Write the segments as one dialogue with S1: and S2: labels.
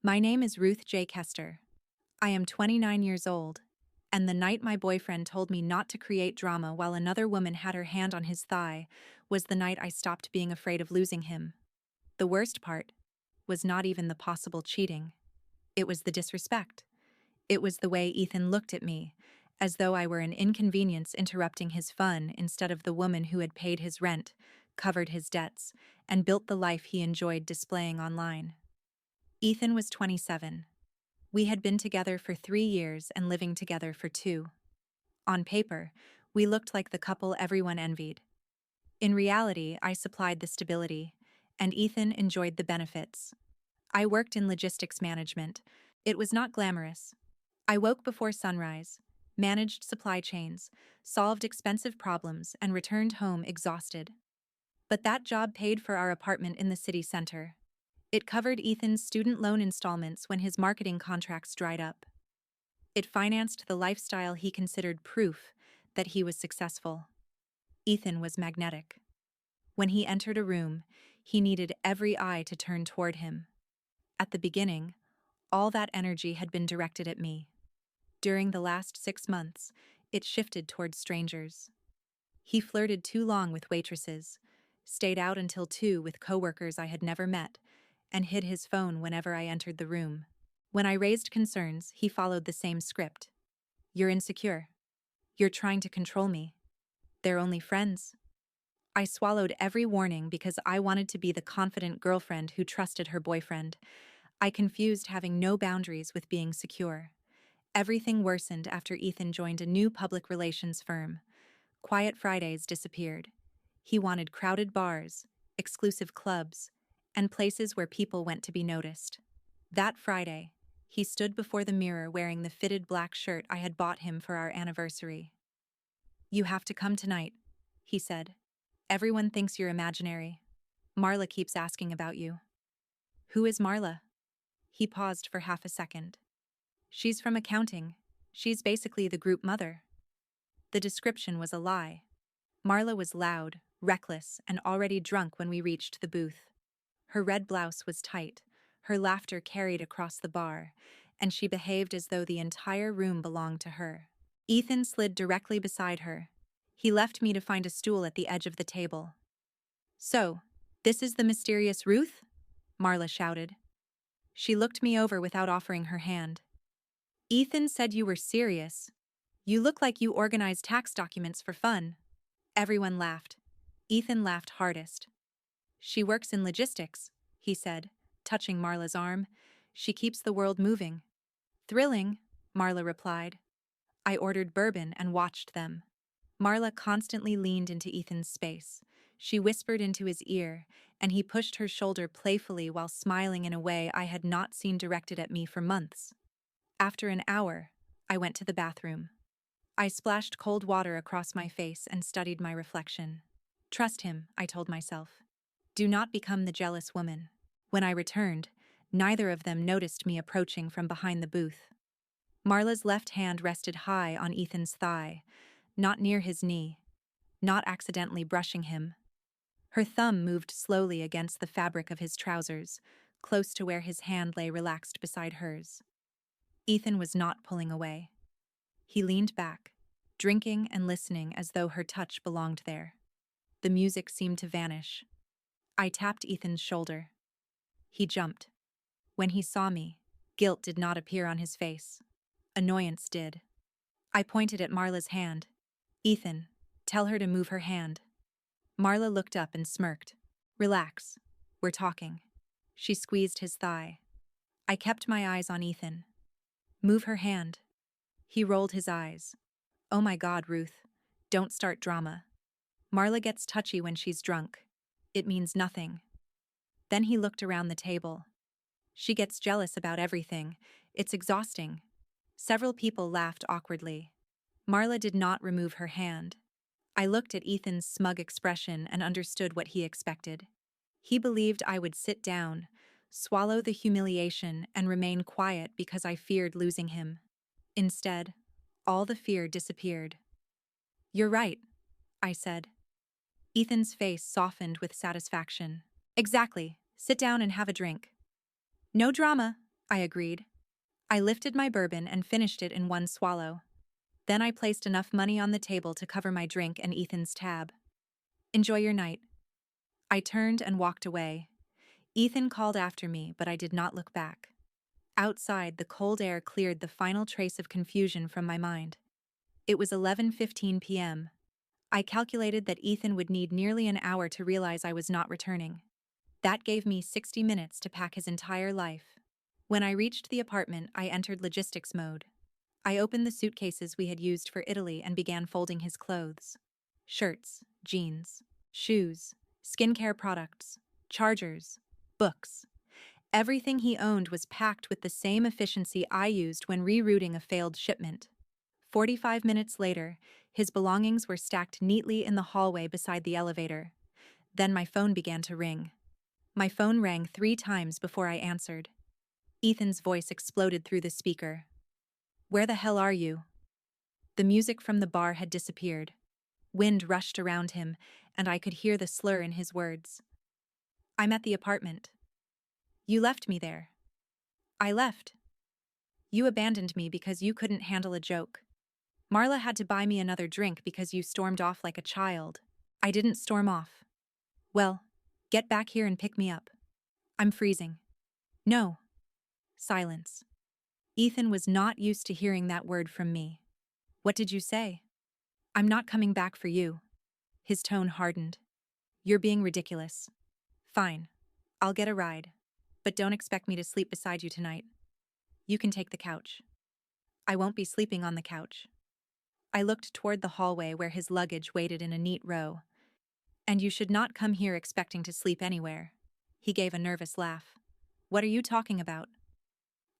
S1: My name is Ruth J. Kester. I am 29 years old, and the night my boyfriend told me not to create drama while another woman had her hand on his thigh was the night I stopped being afraid of losing him. The worst part was not even the possible cheating. It was the disrespect. It was the way Ethan looked at me, as though I were an inconvenience interrupting his fun instead of the woman who had paid his rent, covered his debts, and built the life he enjoyed displaying online. Ethan was 27. We had been together for 3 years and living together for 2. On paper, we looked like the couple everyone envied. In reality, I supplied the stability, and Ethan enjoyed the benefits. I worked in logistics management. It was not glamorous. I woke before sunrise, managed supply chains, solved expensive problems, and returned home exhausted. But that job paid for our apartment in the city center. It covered Ethan's student loan installments when his marketing contracts dried up. It financed the lifestyle he considered proof that he was successful. Ethan was magnetic. When he entered a room, he needed every eye to turn toward him. At the beginning, all that energy had been directed at me. During the last 6 months, it shifted toward strangers. He flirted too long with waitresses, stayed out until 2 with coworkers I had never met, and hid his phone whenever I entered the room. When I raised concerns, he followed the same script. You're insecure. You're trying to control me. They're only friends. I swallowed every warning because I wanted to be the confident girlfriend who trusted her boyfriend. I confused having no boundaries with being secure. Everything worsened after Ethan joined a new public relations firm. Quiet Fridays disappeared. He wanted crowded bars, exclusive clubs, and places where people went to be noticed. That Friday, he stood before the mirror wearing the fitted black shirt I had bought him for our anniversary. You have to come tonight, he said. Everyone thinks you're imaginary. Marla keeps asking about you. Who is Marla? He paused for half a second. She's from accounting. She's basically the group mother. The description was a lie. Marla was loud, reckless, and already drunk when we reached the booth. Her red blouse was tight, her laughter carried across the bar, and she behaved as though the entire room belonged to her. Ethan slid directly beside her. He left me to find a stool at the edge of the table. So, this is the mysterious Ruth? Marla shouted. She looked me over without offering her hand. Ethan said you were serious. You look like you organize tax documents for fun. Everyone laughed. Ethan laughed hardest. She works in logistics, he said, touching Marla's arm. She keeps the world moving. Thrilling, Marla replied. I ordered bourbon and watched them. Marla constantly leaned into Ethan's space. She whispered into his ear, and he pushed her shoulder playfully while smiling in a way I had not seen directed at me for months. After an hour, I went to the bathroom. I splashed cold water across my face and studied my reflection. Trust him, I told myself. Do not become the jealous woman. When I returned, neither of them noticed me approaching from behind the booth. Marla's left hand rested high on Ethan's thigh, not near his knee, not accidentally brushing him. Her thumb moved slowly against the fabric of his trousers, close to where his hand lay relaxed beside hers. Ethan was not pulling away. He leaned back, drinking and listening as though her touch belonged there. The music seemed to vanish. I tapped Ethan's shoulder. He jumped. When he saw me, guilt did not appear on his face. Annoyance did. I pointed at Marla's hand. Ethan, tell her to move her hand. Marla looked up and smirked. Relax. We're talking. She squeezed his thigh. I kept my eyes on Ethan. Move her hand. He rolled his eyes. Oh my God, Ruth. Don't start drama. Marla gets touchy when she's drunk. It means nothing. Then he looked around the table. She gets jealous about everything. It's exhausting. Several people laughed awkwardly. Marla did not remove her hand. I looked at Ethan's smug expression and understood what he expected. He believed I would sit down, swallow the humiliation, and remain quiet because I feared losing him. Instead, all the fear disappeared. You're right, I said. Ethan's face softened with satisfaction. Exactly. Sit down and have a drink. No drama, I agreed. I lifted my bourbon and finished it in one swallow. Then I placed enough money on the table to cover my drink and Ethan's tab. Enjoy your night. I turned and walked away. Ethan called after me, but I did not look back. Outside, the cold air cleared the final trace of confusion from my mind. It was 11:15 p.m. I calculated that Ethan would need nearly an hour to realize I was not returning. That gave me 60 minutes to pack his entire life. When I reached the apartment, I entered logistics mode. I opened the suitcases we had used for Italy and began folding his clothes. Shirts, jeans, shoes, skincare products, chargers, books. Everything he owned was packed with the same efficiency I used when rerouting a failed shipment. 45 minutes later, his belongings were stacked neatly in the hallway beside the elevator. Then my phone began to ring. My phone rang 3 times before I answered. Ethan's voice exploded through the speaker. "Where the hell are you?" The music from the bar had disappeared. Wind rushed around him, and I could hear the slur in his words. "I'm at the apartment." "You left me there." "I left." "You abandoned me because you couldn't handle a joke." "Marla had to buy me another drink because you stormed off like a child." "I didn't storm off." "Well, get back here and pick me up." "I'm freezing." "No." Silence. Ethan was not used to hearing that word from me. "What did you say?" "I'm not coming back for you." His tone hardened. "You're being ridiculous." "Fine. I'll get a ride. But don't expect me to sleep beside you tonight. You can take the couch." "I won't be sleeping on the couch." I looked toward the hallway where his luggage waited in a neat row. "And you should not come here expecting to sleep anywhere." He gave a nervous laugh. "What are you talking about?"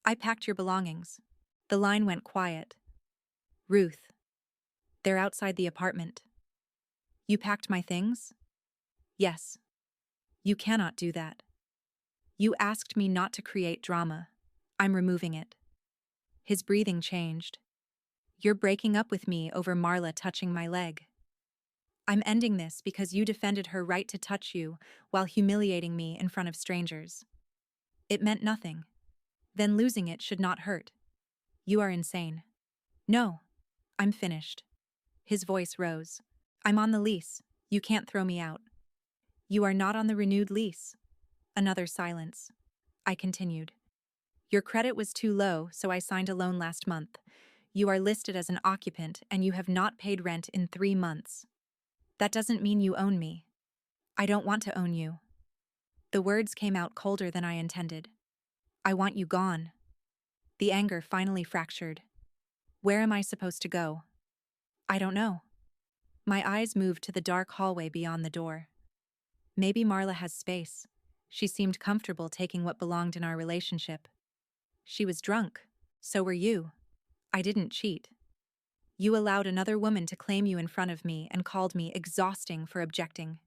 S1: "I packed your belongings." The line went quiet. "Ruth. They're outside the apartment." "You packed my things?" "Yes." "You cannot do that." "You asked me not to create drama. I'm removing it." His breathing changed. "You're breaking up with me over Marla touching my leg." "I'm ending this because you defended her right to touch you while humiliating me in front of strangers." "It meant nothing." "Then losing it should not hurt." "You are insane." "No. I'm finished." His voice rose. "I'm on the lease. You can't throw me out." "You are not on the renewed lease." Another silence. I continued. "Your credit was too low, so I signed a loan last month. You are listed as an occupant and you have not paid rent in 3 months. That doesn't mean you own me." "I don't want to own you." The words came out colder than I intended. "I want you gone." The anger finally fractured. "Where am I supposed to go?" "I don't know." My eyes moved to the dark hallway beyond the door. Maybe Marla has space. She seemed comfortable taking what belonged in our relationship. She was drunk. So were you. I didn't cheat. You allowed another woman to claim you in front of me and called me exhausting for objecting.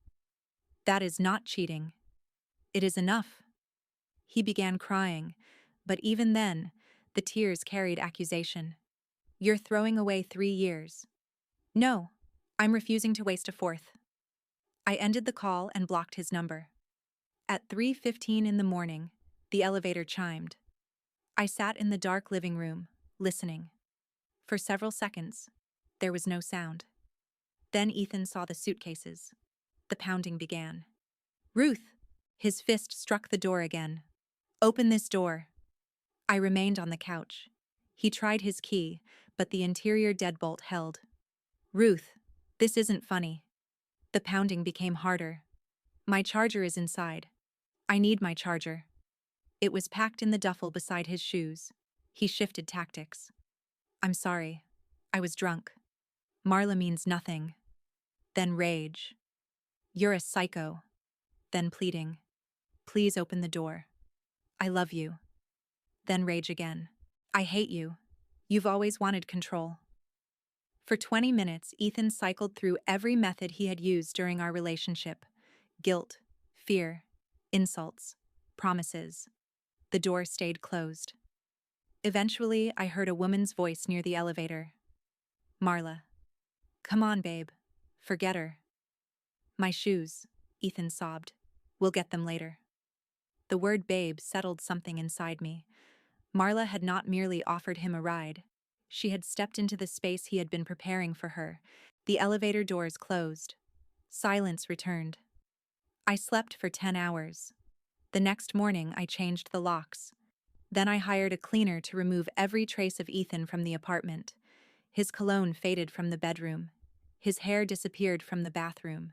S1: That is not cheating. It is enough. He began crying, but even then, the tears carried accusation. "You're throwing away 3 years." "No, I'm refusing to waste a fourth." I ended the call and blocked his number. At 3:15 in the morning, the elevator chimed. I sat in the dark living room, listening. For several seconds, there was no sound. Then Ethan saw the suitcases. The pounding began. "Ruth!" His fist struck the door again. "Open this door." I remained on the couch. He tried his key, but the interior deadbolt held. "Ruth, this isn't funny." The pounding became harder. "My charger is inside. I need my charger." It was packed in the duffel beside his shoes. He shifted tactics. "I'm sorry. I was drunk." "Marla means nothing." Then rage. "You're a psycho." Then pleading. "Please open the door. I love you." Then rage again. "I hate you. You've always wanted control." For 20 minutes, Ethan cycled through every method he had used during our relationship. Guilt, fear, insults, promises. The door stayed closed. Eventually, I heard a woman's voice near the elevator. "Marla. Come on, babe. Forget her." "My shoes," Ethan sobbed. "We'll get them later." The word babe settled something inside me. Marla had not merely offered him a ride. She had stepped into the space he had been preparing for her. The elevator doors closed. Silence returned. I slept for 10 hours. The next morning, I changed the locks. Then I hired a cleaner to remove every trace of Ethan from the apartment. His cologne faded from the bedroom. His hair disappeared from the bathroom.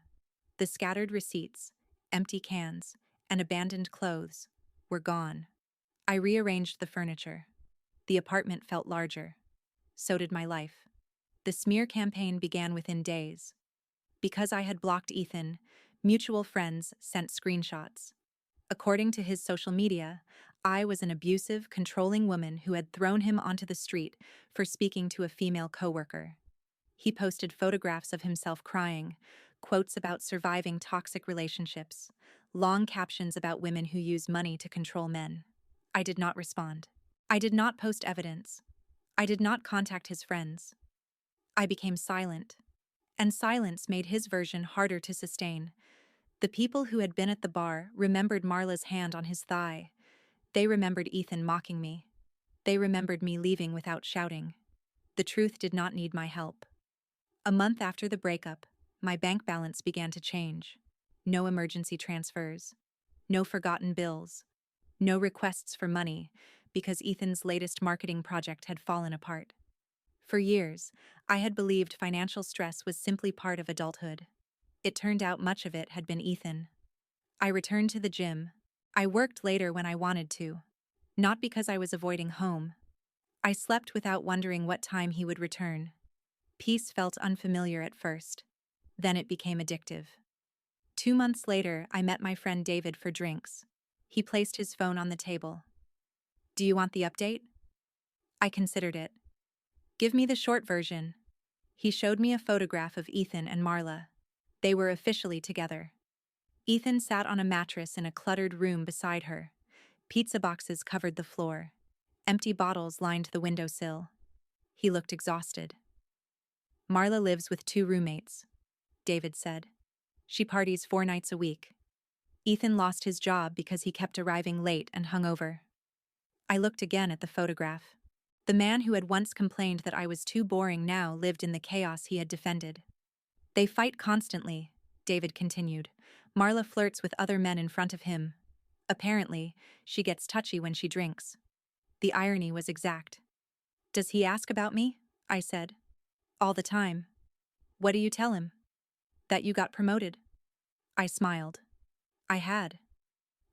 S1: The scattered receipts, empty cans, and abandoned clothes were gone. I rearranged the furniture. The apartment felt larger. So did my life. The smear campaign began within days. Because I had blocked Ethan, mutual friends sent screenshots. According to his social media, I was an abusive, controlling woman who had thrown him onto the street for speaking to a female coworker. He posted photographs of himself crying, quotes about surviving toxic relationships, long captions about women who use money to control men. I did not respond. I did not post evidence. I did not contact his friends. I became silent, and silence made his version harder to sustain. The people who had been at the bar remembered Marla's hand on his thigh. They remembered Ethan mocking me. They remembered me leaving without shouting. The truth did not need my help. A month after the breakup, my bank balance began to change. No emergency transfers. No forgotten bills. No requests for money, because Ethan's latest marketing project had fallen apart. For years, I had believed financial stress was simply part of adulthood. It turned out much of it had been Ethan. I returned to the gym. I worked later when I wanted to. Not because I was avoiding home. I slept without wondering what time he would return. Peace felt unfamiliar at first. Then it became addictive. 2 months later, I met my friend David for drinks. He placed his phone on the table. "Do you want the update?" I considered it. "Give me the short version." He showed me a photograph of Ethan and Marla. They were officially together. Ethan sat on a mattress in a cluttered room beside her. Pizza boxes covered the floor. Empty bottles lined the windowsill. He looked exhausted. "Marla lives with 2 roommates," David said. "She parties 4 nights a week. Ethan lost his job because he kept arriving late and hungover." I looked again at the photograph. The man who had once complained that I was too boring now lived in the chaos he had defended. "They fight constantly," David continued. "Marla flirts with other men in front of him. Apparently, she gets touchy when she drinks." The irony was exact. "Does he ask about me?" I said. "All the time." "What do you tell him?" "That you got promoted." I smiled. I had.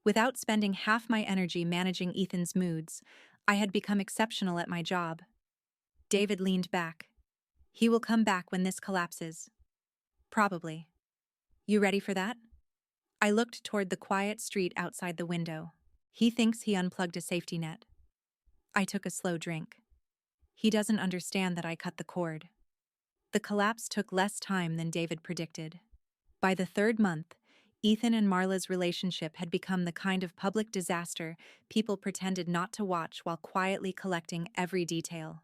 S1: Without spending half my energy managing Ethan's moods, I had become exceptional at my job. David leaned back. "He will come back when this collapses." "Probably." "You ready for that?" I looked toward the quiet street outside the window. "He thinks he unplugged a safety net." I took a slow drink. "He doesn't understand that I cut the cord." The collapse took less time than David predicted. By the 3rd month, Ethan and Marla's relationship had become the kind of public disaster people pretended not to watch while quietly collecting every detail.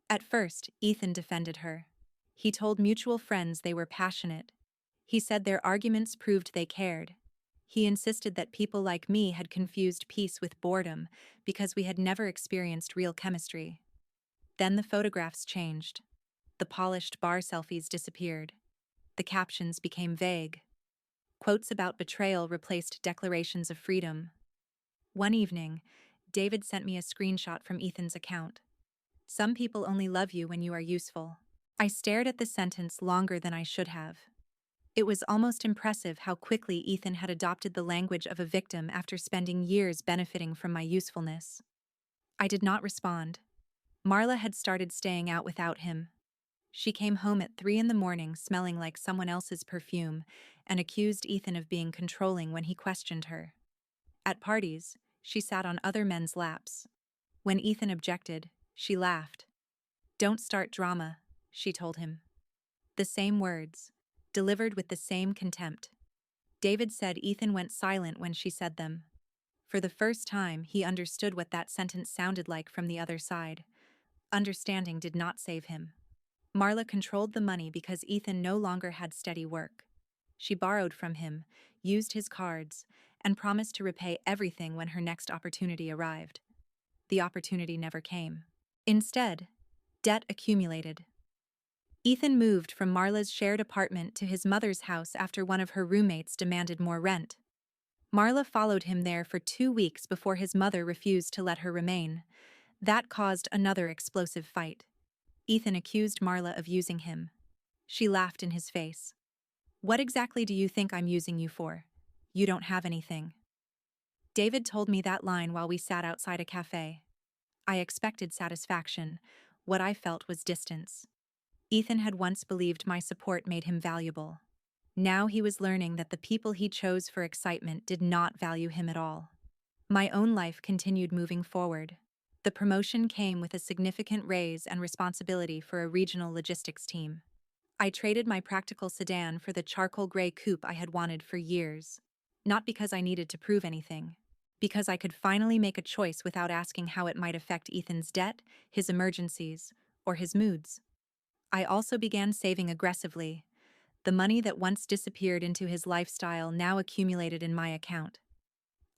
S1: At first, Ethan defended her. He told mutual friends they were passionate. He said their arguments proved they cared. He insisted that people like me had confused peace with boredom because we had never experienced real chemistry. Then the photographs changed. The polished bar selfies disappeared. The captions became vague. Quotes about betrayal replaced declarations of freedom. One evening, David sent me a screenshot from Ethan's account. "Some people only love you when you are useful." I stared at the sentence longer than I should have. It was almost impressive how quickly Ethan had adopted the language of a victim after spending years benefiting from my usefulness. I did not respond. Marla had started staying out without him. She came home at 3 in the morning smelling like someone else's perfume and accused Ethan of being controlling when he questioned her. At parties, she sat on other men's laps. When Ethan objected, she laughed. "Don't start drama," she told him. The same words, delivered with the same contempt. David said Ethan went silent when she said them. For the first time, he understood what that sentence sounded like from the other side. Understanding did not save him. Marla controlled the money because Ethan no longer had steady work. She borrowed from him, used his cards, and promised to repay everything when her next opportunity arrived. The opportunity never came. Instead, debt accumulated. Ethan moved from Marla's shared apartment to his mother's house after one of her roommates demanded more rent. Marla followed him there for 2 weeks before his mother refused to let her remain. That caused another explosive fight. Ethan accused Marla of using him. She laughed in his face. "What exactly do you think I'm using you for? You don't have anything." David told me that line while we sat outside a cafe. I expected satisfaction. What I felt was distance. Ethan had once believed my support made him valuable. Now he was learning that the people he chose for excitement did not value him at all. My own life continued moving forward. The promotion came with a significant raise and responsibility for a regional logistics team. I traded my practical sedan for the charcoal gray coupe I had wanted for years. Not because I needed to prove anything. Because I could finally make a choice without asking how it might affect Ethan's debt, his emergencies, or his moods. I also began saving aggressively. The money that once disappeared into his lifestyle now accumulated in my account.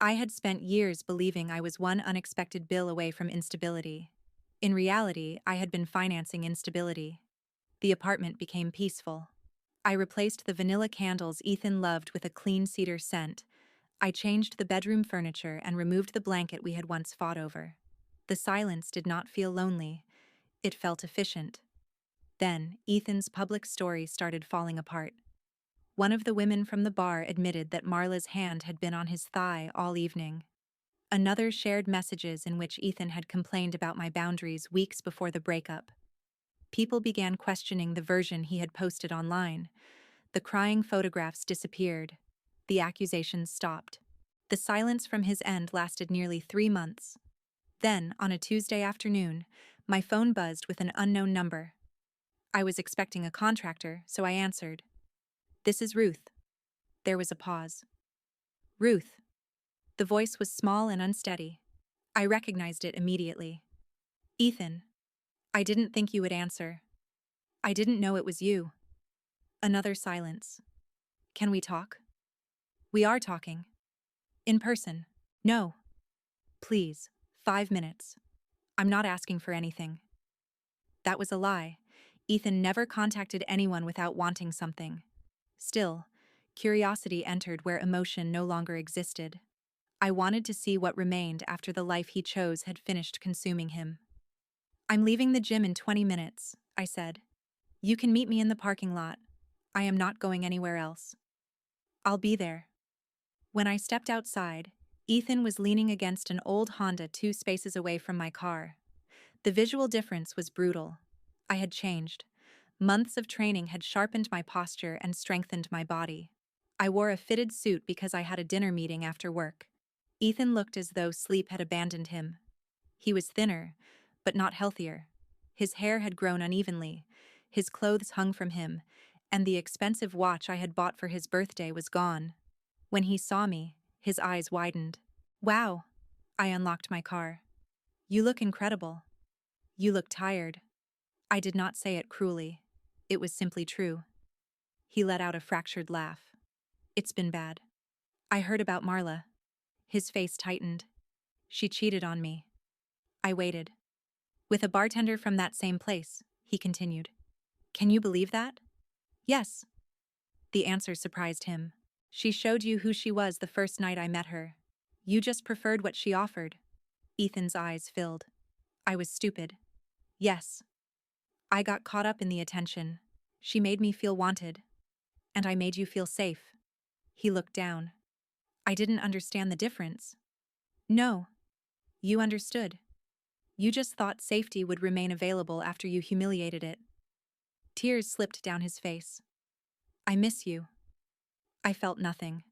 S1: I had spent years believing I was one unexpected bill away from instability. In reality, I had been financing instability. The apartment became peaceful. I replaced the vanilla candles Ethan loved with a clean cedar scent. I changed the bedroom furniture and removed the blanket we had once fought over. The silence did not feel lonely. It felt efficient. Then, Ethan's public story started falling apart. One of the women from the bar admitted that Marla's hand had been on his thigh all evening. Another shared messages in which Ethan had complained about my boundaries weeks before the breakup. People began questioning the version he had posted online. The crying photographs disappeared. The accusations stopped. The silence from his end lasted nearly 3 months. Then, on a Tuesday afternoon, my phone buzzed with an unknown number. I was expecting a contractor, so I answered. "This is Ruth." There was a pause. "Ruth." The voice was small and unsteady. I recognized it immediately. "Ethan. I didn't think you would answer. I didn't know it was you." Another silence. "Can we talk?" "We are talking." "In person." "No." "Please, 5 minutes. I'm not asking for anything." That was a lie. Ethan never contacted anyone without wanting something. Still, curiosity entered where emotion no longer existed. I wanted to see what remained after the life he chose had finished consuming him. "I'm leaving the gym in 20 minutes, I said. "You can meet me in the parking lot. I am not going anywhere else." "I'll be there." When I stepped outside, Ethan was leaning against an old Honda 2 spaces away from my car. The visual difference was brutal. I had changed. Months of training had sharpened my posture and strengthened my body. I wore a fitted suit because I had a dinner meeting after work. Ethan looked as though sleep had abandoned him. He was thinner, but not healthier. His hair had grown unevenly, his clothes hung from him, and the expensive watch I had bought for his birthday was gone. When he saw me, his eyes widened. "Wow." I unlocked my car. "You look incredible." "You look tired." I did not say it cruelly. It was simply true. He let out a fractured laugh. "It's been bad. I heard about Marla." His face tightened. "She cheated on me." I waited. "With a bartender from that same place," he continued. "Can you believe that?" "Yes." The answer surprised him. "She showed you who she was the first night I met her. You just preferred what she offered." Ethan's eyes filled. I was stupid. "Yes. I got caught up in the attention. She made me feel wanted. And I made you feel safe." He looked down. "I didn't understand the difference." "No. You understood. You just thought safety would remain available after you humiliated it." Tears slipped down his face. "I miss you." I felt nothing.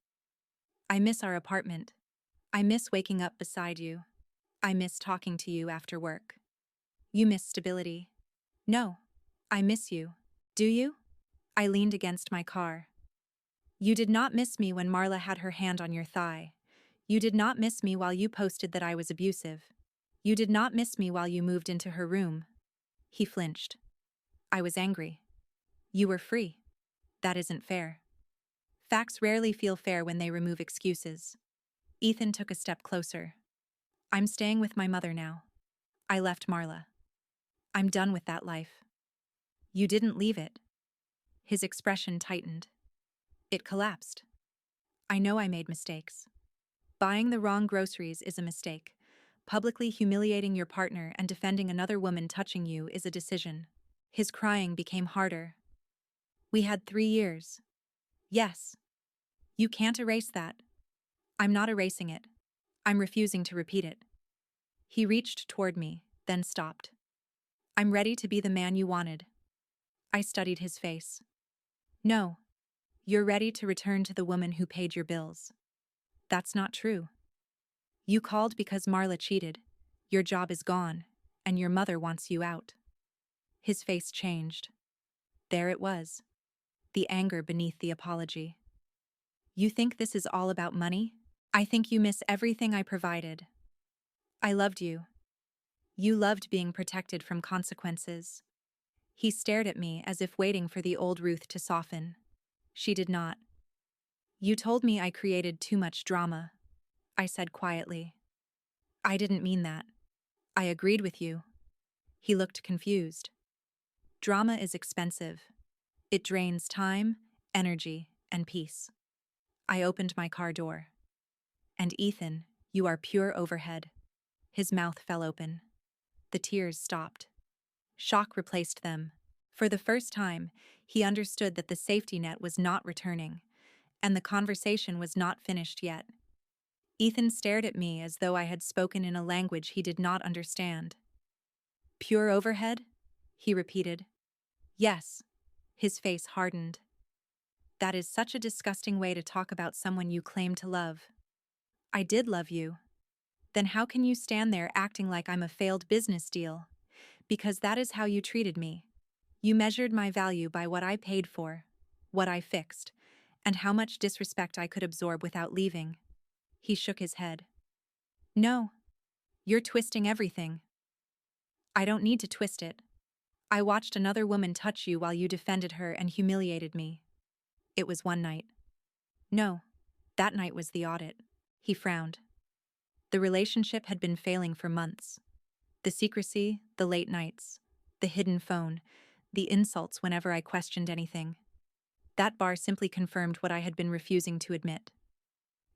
S1: "I miss our apartment. I miss waking up beside you. I miss talking to you after work." "You miss stability." "No. I miss you. Do you?" I leaned against my car. "You did not miss me when Marla had her hand on your thigh. You did not miss me while you posted that I was abusive. You did not miss me while you moved into her room." He flinched. I was angry. "You were free. That isn't fair." Facts rarely feel fair when they remove excuses. Ethan took a step closer. "I'm staying with my mother now." I left Marla. I'm done with that life. You didn't leave it. His expression tightened. It collapsed. I know I made mistakes. Buying the wrong groceries is a mistake. Publicly humiliating your partner and defending another woman touching you is a decision. His crying became harder. We had 3 years. Yes. You can't erase that. I'm not erasing it. I'm refusing to repeat it. He reached toward me, then stopped. I'm ready to be the man you wanted. I studied his face. No. You're ready to return to the woman who paid your bills. That's not true. You called because Marla cheated. Your job is gone, and your mother wants you out. His face changed. There it was. The anger beneath the apology. You think this is all about money? I think you miss everything I provided. I loved you. You loved being protected from consequences. He stared at me as if waiting for the old Ruth to soften. She did not. You told me I created too much drama, I said quietly. I didn't mean that. I agreed with you. He looked confused. Drama is expensive. It drains time, energy, and peace. I opened my car door. And Ethan, you are pure overhead. His mouth fell open. The tears stopped. Shock replaced them. For the first time, he understood that the safety net was not returning, and the conversation was not finished yet. Ethan stared at me as though I had spoken in a language he did not understand. Pure overhead? He repeated. Yes. His face hardened. That is such a disgusting way to talk about someone you claim to love. I did love you. Then how can you stand there acting like I'm a failed business deal? Because that is how you treated me. You measured my value by what I paid for, what I fixed, and how much disrespect I could absorb without leaving. He shook his head. No. You're twisting everything. I don't need to twist it. I watched another woman touch you while you defended her and humiliated me. It was one night. No, that night was the audit. He frowned. The relationship had been failing for months. The secrecy, the late nights, the hidden phone, the insults whenever I questioned anything. That bar simply confirmed what I had been refusing to admit.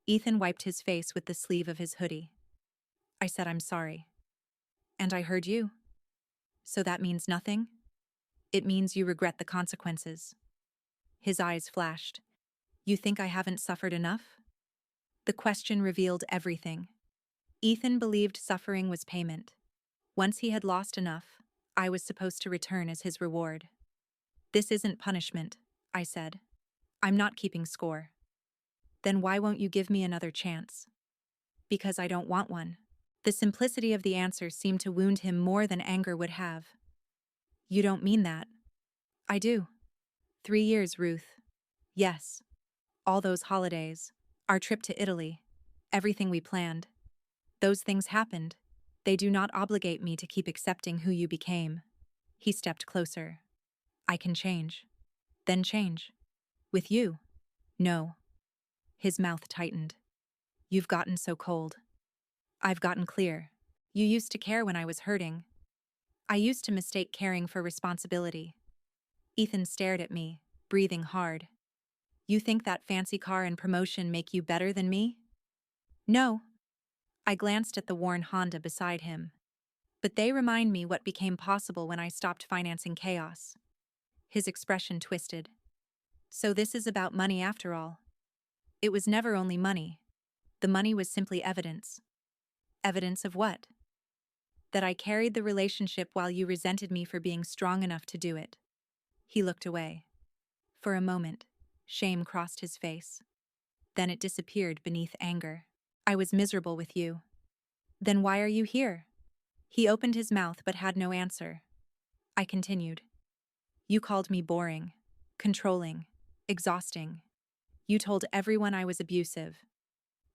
S1: Ethan wiped his face with the sleeve of his hoodie. I said I'm sorry. And I heard you. So that means nothing? It means you regret the consequences. His eyes flashed. You think I haven't suffered enough? The question revealed everything. Ethan believed suffering was payment. Once he had lost enough, I was supposed to return as his reward. This isn't punishment, I said. I'm not keeping score. Then why won't you give me another chance? Because I don't want one. The simplicity of the answer seemed to wound him more than anger would have. You don't mean that. I do. 3 years, Ruth. Yes. All those holidays. Our trip to Italy. Everything we planned. Those things happened. They do not obligate me to keep accepting who you became. He stepped closer. I can change. Then change. With you? No. His mouth tightened. You've gotten so cold. I've gotten clear. You used to care when I was hurting. I used to mistake caring for responsibility. Ethan stared at me, breathing hard. You think that fancy car and promotion make you better than me? No. I glanced at the worn Honda beside him. But they remind me what became possible when I stopped financing chaos. His expression twisted. So this is about money after all. It was never only money. The money was simply evidence. Evidence of what? That I carried the relationship while you resented me for being strong enough to do it. He looked away. For a moment, shame crossed his face. Then it disappeared beneath anger. I was miserable with you. Then why are you here? He opened his mouth but had no answer. I continued. You called me boring, controlling, exhausting. You told everyone I was abusive.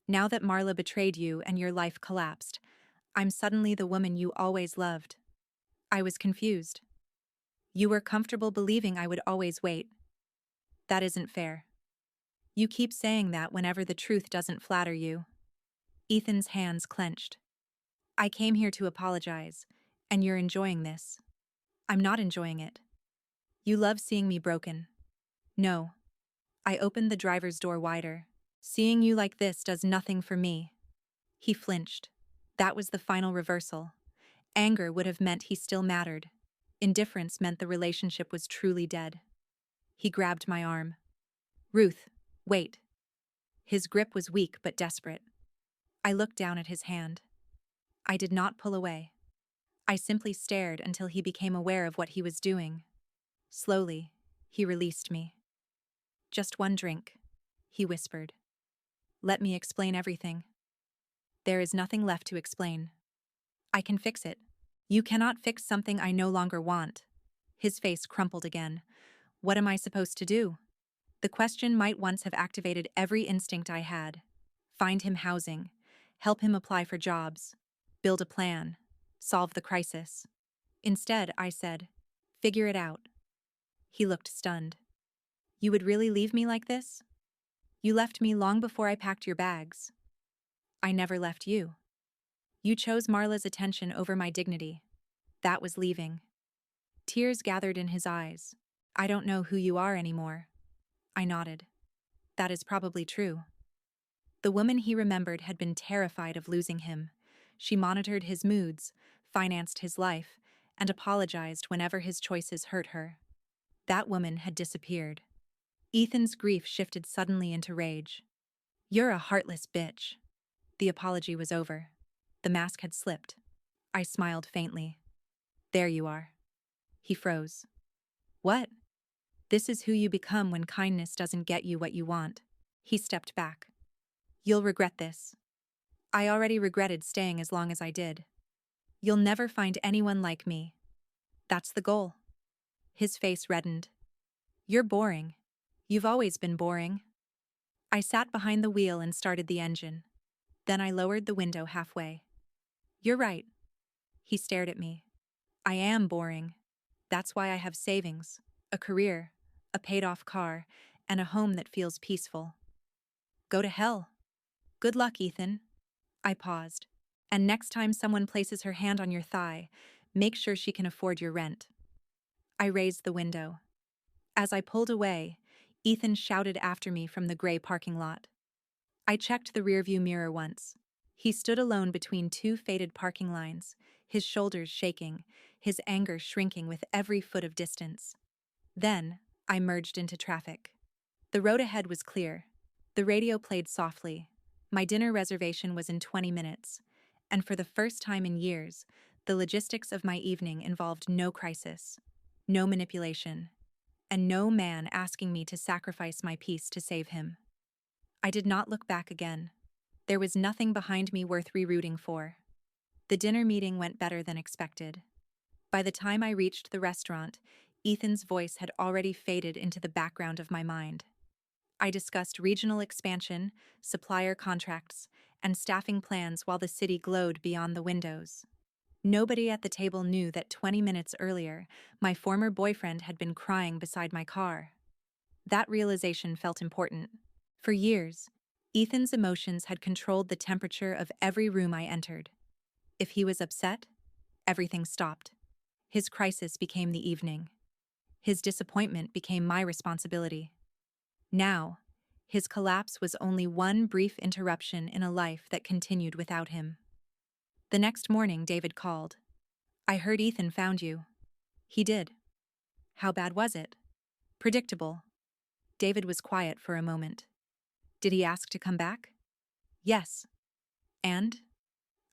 S1: Now that Marla betrayed you and your life collapsed, I'm suddenly the woman you always loved. I was confused. You were comfortable believing I would always wait. That isn't fair. You keep saying that whenever the truth doesn't flatter you. Ethan's hands clenched. I came here to apologize. And you're enjoying this. I'm not enjoying it. You love seeing me broken. No. I opened the driver's door wider. Seeing you like this does nothing for me. He flinched. That was the final reversal. Anger would have meant he still mattered. Indifference meant the relationship was truly dead. He grabbed my arm. Ruth, wait. His grip was weak but desperate. I looked down at his hand. I did not pull away. I simply stared until he became aware of what he was doing. Slowly, he released me. Just one drink, he whispered. Let me explain everything. There is nothing left to explain. I can fix it. You cannot fix something I no longer want. His face crumpled again. What am I supposed to do? The question might once have activated every instinct I had. Find him housing, help him apply for jobs, build a plan, solve the crisis. Instead, I said, figure it out. He looked stunned. You would really leave me like this? You left me long before I packed your bags. I never left you. You chose Marla's attention over my dignity. That was leaving. Tears gathered in his eyes. I don't know who you are anymore. I nodded. That is probably true. The woman he remembered had been terrified of losing him. She monitored his moods, financed his life, and apologized whenever his choices hurt her. That woman had disappeared. Ethan's grief shifted suddenly into rage. You're a heartless bitch. The apology was over. The mask had slipped. I smiled faintly. There you are. He froze. What? This is who you become when kindness doesn't get you what you want. He stepped back. You'll regret this. I already regretted staying as long as I did. You'll never find anyone like me. That's the goal. His face reddened. You're boring. You've always been boring. I sat behind the wheel and started the engine. Then I lowered the window halfway. You're right. He stared at me. I am boring. That's why I have savings, a career, a paid-off car, and a home that feels peaceful. Go to hell. Good luck, Ethan. I paused. And next time someone places her hand on your thigh, make sure she can afford your rent. I raised the window. As I pulled away, Ethan shouted after me from the gray parking lot. I checked the rearview mirror once. He stood alone between two faded parking lines, his shoulders shaking, his anger shrinking with every foot of distance. Then, I merged into traffic. The road ahead was clear. The radio played softly. My dinner reservation was in 20 minutes, and for the first time in years, the logistics of my evening involved no crisis, no manipulation, and no man asking me to sacrifice my peace to save him. I did not look back again. There was nothing behind me worth rerooting for. The dinner meeting went better than expected. By the time I reached the restaurant, Ethan's voice had already faded into the background of my mind. I discussed regional expansion, supplier contracts, and staffing plans while the city glowed beyond the windows. Nobody at the table knew that 20 minutes earlier, my former boyfriend had been crying beside my car. That realization felt important. For years, Ethan's emotions had controlled the temperature of every room I entered. If he was upset, everything stopped. His crisis became the evening. His disappointment became my responsibility. Now, his collapse was only one brief interruption in a life that continued without him. The next morning, David called. I heard Ethan found you. He did. How bad was it? Predictable. David was quiet for a moment. Did he ask to come back? Yes. And?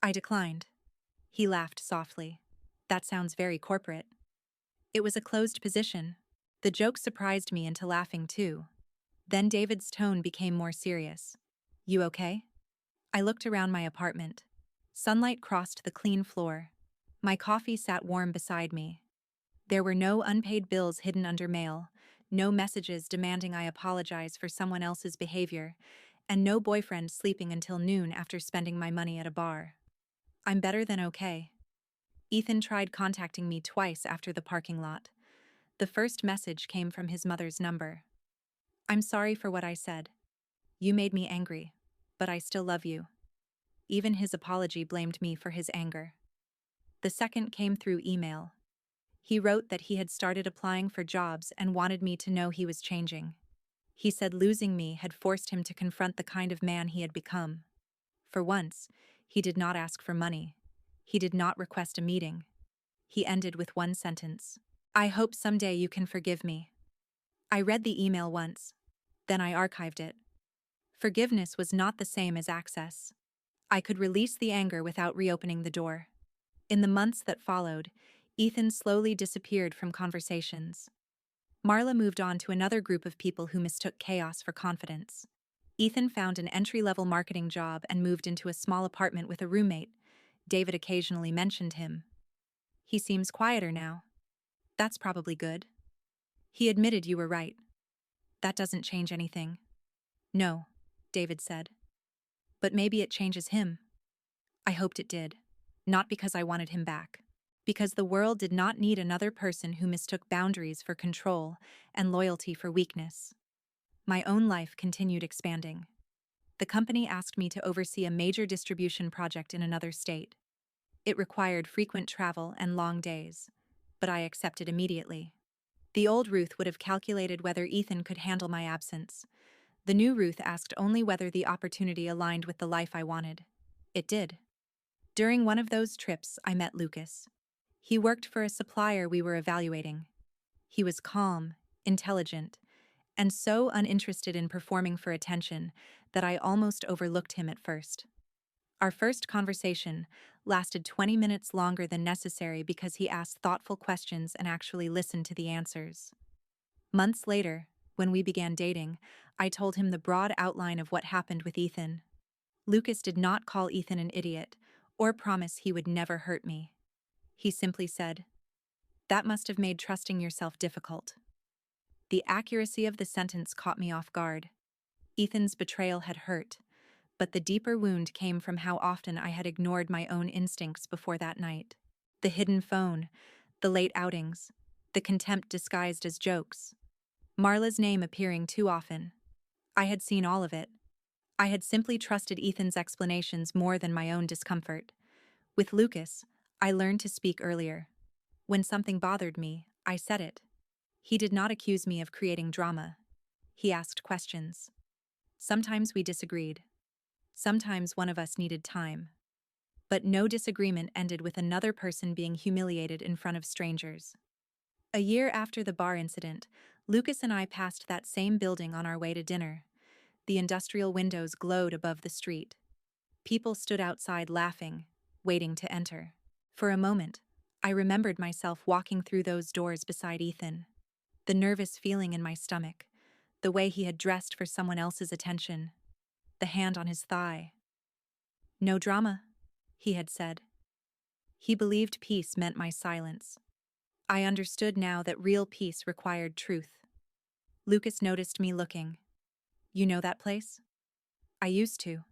S1: I declined. He laughed softly. That sounds very corporate. It was a closed position. The joke surprised me into laughing too. Then David's tone became more serious. You okay? I looked around my apartment. Sunlight crossed the clean floor. My coffee sat warm beside me. There were no unpaid bills hidden under mail, no messages demanding I apologize for someone else's behavior, and no boyfriend sleeping until noon after spending my money at a bar. I'm better than okay. Ethan tried contacting me twice after the parking lot. The first message came from his mother's number. I'm sorry for what I said. You made me angry, but I still love you. Even his apology blamed me for his anger. The second came through email. He wrote that he had started applying for jobs and wanted me to know he was changing. He said losing me had forced him to confront the kind of man he had become. For once, he did not ask for money. He did not request a meeting. He ended with one sentence. I hope someday you can forgive me. I read the email once. Then I archived it. Forgiveness was not the same as access. I could release the anger without reopening the door. In the months that followed, Ethan slowly disappeared from conversations. Marla moved on to another group of people who mistook chaos for confidence. Ethan found an entry-level marketing job and moved into a small apartment with a roommate. David occasionally mentioned him. He seems quieter now. That's probably good. He admitted you were right. That doesn't change anything. No, David said. But maybe it changes him. I hoped it did. Not because I wanted him back. Because the world did not need another person who mistook boundaries for control and loyalty for weakness. My own life continued expanding. The company asked me to oversee a major distribution project in another state. It required frequent travel and long days, but I accepted immediately. The old Ruth would have calculated whether Ethan could handle my absence. The new Ruth asked only whether the opportunity aligned with the life I wanted. It did. During one of those trips, I met Lucas. He worked for a supplier we were evaluating. He was calm, intelligent, and so uninterested in performing for attention that I almost overlooked him at first. Our first conversation lasted 20 minutes longer than necessary because he asked thoughtful questions and actually listened to the answers. Months later, when we began dating, I told him the broad outline of what happened with Ethan. Lucas did not call Ethan an idiot or promise he would never hurt me. He simply said, "That must have made trusting yourself difficult." The accuracy of the sentence caught me off guard. Ethan's betrayal had hurt, but the deeper wound came from how often I had ignored my own instincts before that night. The hidden phone, the late outings, the contempt disguised as jokes. Marla's name appearing too often. I had seen all of it. I had simply trusted Ethan's explanations more than my own discomfort. With Lucas, I learned to speak earlier. When something bothered me, I said it. He did not accuse me of creating drama. He asked questions. Sometimes we disagreed. Sometimes one of us needed time. But no disagreement ended with another person being humiliated in front of strangers. A year after the bar incident, Lucas and I passed that same building on our way to dinner. The industrial windows glowed above the street. People stood outside laughing, waiting to enter. For a moment, I remembered myself walking through those doors beside Ethan. The nervous feeling in my stomach, the way he had dressed for someone else's attention, the hand on his thigh. "No drama," he had said. He believed peace meant my silence. I understood now that real peace required truth. Lucas noticed me looking. "You know that place?" "I used to."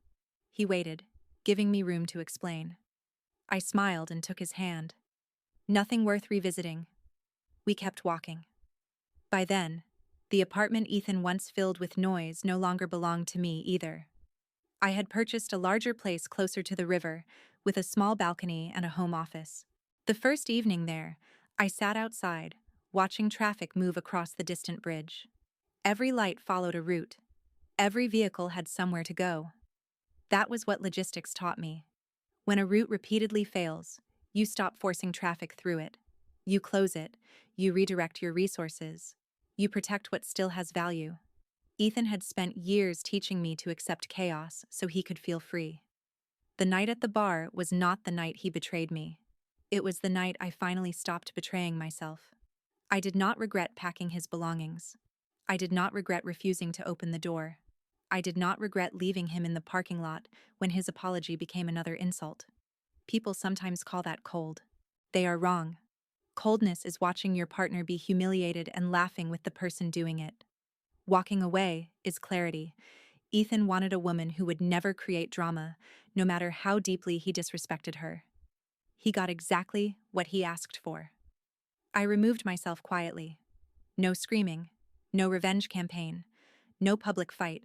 S1: He waited, giving me room to explain. I smiled and took his hand. "Nothing worth revisiting." We kept walking. By then, the apartment Ethan once filled with noise no longer belonged to me either. I had purchased a larger place closer to the river, with a small balcony and a home office. The first evening there, I sat outside, watching traffic move across the distant bridge. Every light followed a route. Every vehicle had somewhere to go. That was what logistics taught me. When a route repeatedly fails, you stop forcing traffic through it. You close it. You redirect your resources. You protect what still has value. Ethan had spent years teaching me to accept chaos so he could feel free. The night at the bar was not the night he betrayed me. It was the night I finally stopped betraying myself. I did not regret packing his belongings. I did not regret refusing to open the door. I did not regret leaving him in the parking lot when his apology became another insult. People sometimes call that cold. They are wrong. Coldness is watching your partner be humiliated and laughing with the person doing it. Walking away is clarity. Ethan wanted a woman who would never create drama, no matter how deeply he disrespected her. He got exactly what he asked for. I removed myself quietly. No screaming, no revenge campaign, no public fight,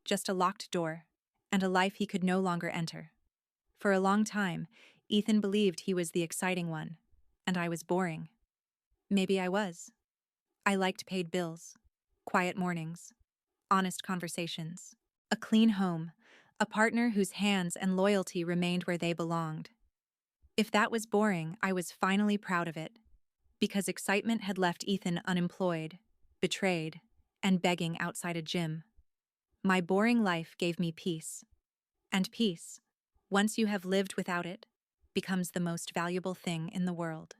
S1: just a locked door, and a life he could no longer enter. For a long time, Ethan believed he was the exciting one, and I was boring. Maybe I was. I liked paid bills, quiet mornings, honest conversations, a clean home, a partner whose hands and loyalty remained where they belonged. If that was boring, I was finally proud of it, because excitement had left Ethan unemployed, betrayed, and begging outside a gym. My boring life gave me peace. And peace, once you have lived without it, becomes the most valuable thing in the world.